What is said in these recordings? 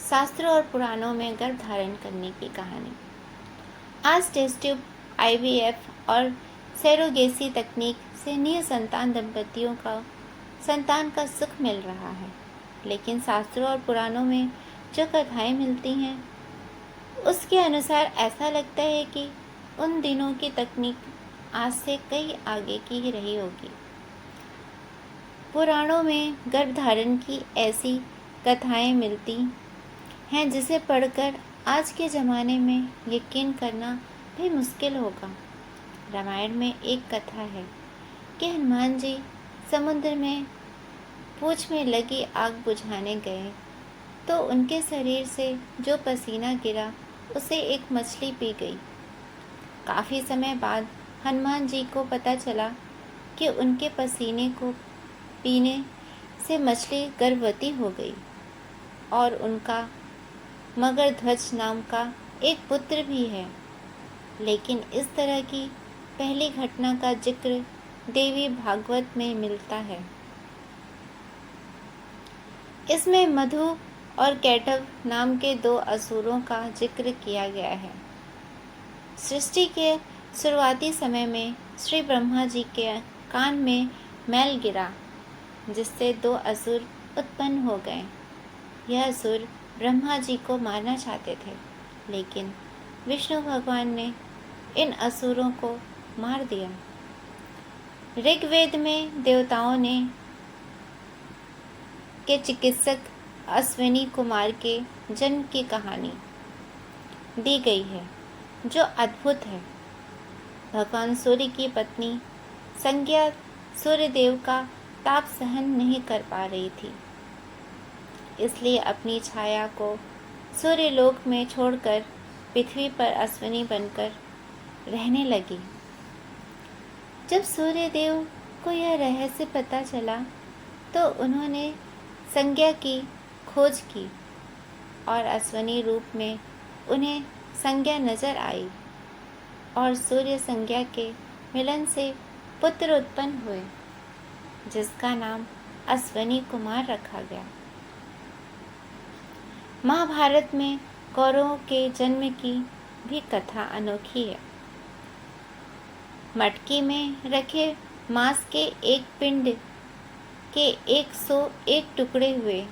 शास्त्रों और पुराणों में गर्भ धारण करने की कहानी। आज टेस्ट ट्यूब, IVF और सैरोगेसी तकनीक से निसंतान दंपतियों को संतान का सुख मिल रहा है, लेकिन शास्त्रों और पुराणों में जो कथाएं मिलती हैं उसके अनुसार ऐसा लगता है कि उन दिनों की तकनीक आज से कई आगे की ही रही होगी। पुराणों में गर्भधारण की ऐसी कथाएं मिलती हैं जिसे पढ़कर आज के ज़माने में यकीन करना भी मुश्किल होगा। रामायण में एक कथा है कि हनुमान जी समुद्र में पूंछ में लगी आग बुझाने गए तो उनके शरीर से जो पसीना गिरा उसे एक मछली पी गई। काफ़ी समय बाद हनुमान जी को पता चला कि उनके पसीने को पीने से मछली गर्भवती हो गई और उनका मगरध्वज नाम का एक पुत्र भी है। लेकिन इस तरह की पहली घटना का जिक्र देवी भागवत में मिलता है। इसमें मधु और कैटव नाम के 2 असुरों का जिक्र किया गया है। सृष्टि के शुरुआती समय में श्री ब्रह्मा जी के कान में मैल गिरा, जिससे 2 असुर उत्पन्न हो गए। यह असुर ब्रह्मा जी को मारना चाहते थे, लेकिन विष्णु भगवान ने इन असुरों को मार दिया। ऋग्वेद में देवताओं ने के चिकित्सक अश्विनी कुमार के जन्म की कहानी दी गई है, जो अद्भुत है। भगवान सूर्य की पत्नी संज्ञा सूर्यदेव का ताप सहन नहीं कर पा रही थी, इसलिए अपनी छाया को सूर्यलोक में छोड़कर पृथ्वी पर अश्विनी बनकर रहने लगी। जब सूर्यदेव को यह रहस्य पता चला तो उन्होंने संज्ञा की खोज की और अश्विनी रूप में उन्हें संज्ञा नजर आई और सूर्य संज्ञा के मिलन से पुत्र उत्पन्न हुए, जिसका नाम अश्विनी कुमार रखा गया। महाभारत में कौरवों के जन्म की भी कथा अनोखी है। मटकी में रखे मांस के एक पिंड के 101 टुकड़े हुए,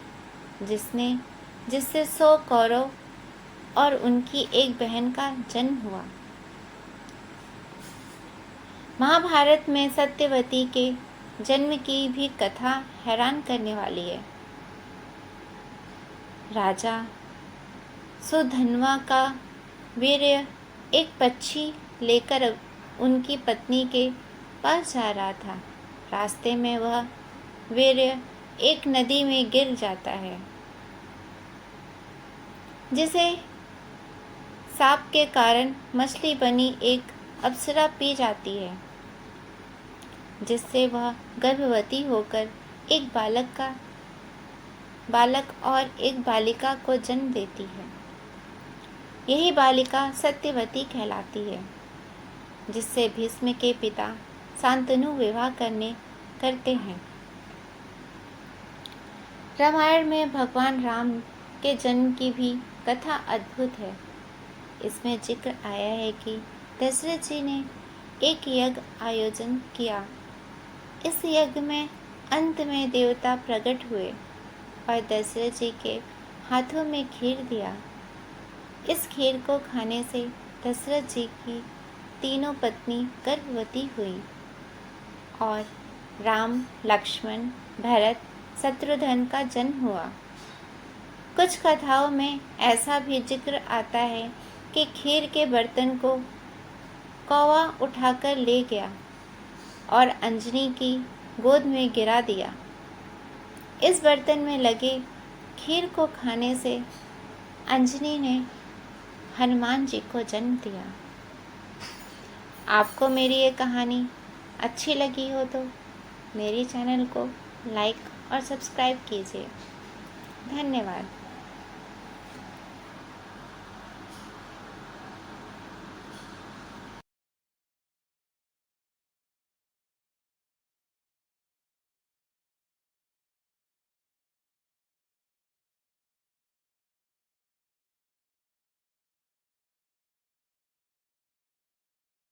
जिससे 100 कौरव और उनकी एक बहन का जन्म हुआ। महाभारत में सत्यवती के जन्म की भी कथा हैरान करने वाली है। राजा सुधन्वा का वीर्य एक पक्षी लेकर उनकी पत्नी के पास जा रहा था। रास्ते में वह वीर्य एक नदी में गिर जाता है, जिसे साप के कारण मछली बनी एक अप्सरा पी जाती है, जिससे वह गर्भवती होकर एक बालक और एक बालिका को जन्म देती है। यही बालिका सत्यवती कहलाती है, जिससे भीष्म के पिता शांतनु विवाह करते हैं। रामायण में भगवान राम के जन्म की भी कथा अद्भुत है। इसमें जिक्र आया है कि दशरथ जी ने एक यज्ञ आयोजन किया। इस यज्ञ में अंत में देवता प्रकट हुए और दशरथ जी के हाथों में खीर दिया। इस खीर को खाने से दशरथ जी की तीनों पत्नी गर्भवती हुई और राम, लक्ष्मण, भरत, शत्रुघ्न का जन्म हुआ। कुछ कथाओं में ऐसा भी जिक्र आता है कि खीर के बर्तन को कौवा उठाकर ले गया और अंजनी की गोद में गिरा दिया। इस बर्तन में लगे खीर को खाने से अंजनी ने हनुमान जी को जन्म दिया। आपको मेरी ये कहानी अच्छी लगी हो तो मेरे चैनल को लाइक और सब्सक्राइब कीजिए। धन्यवाद।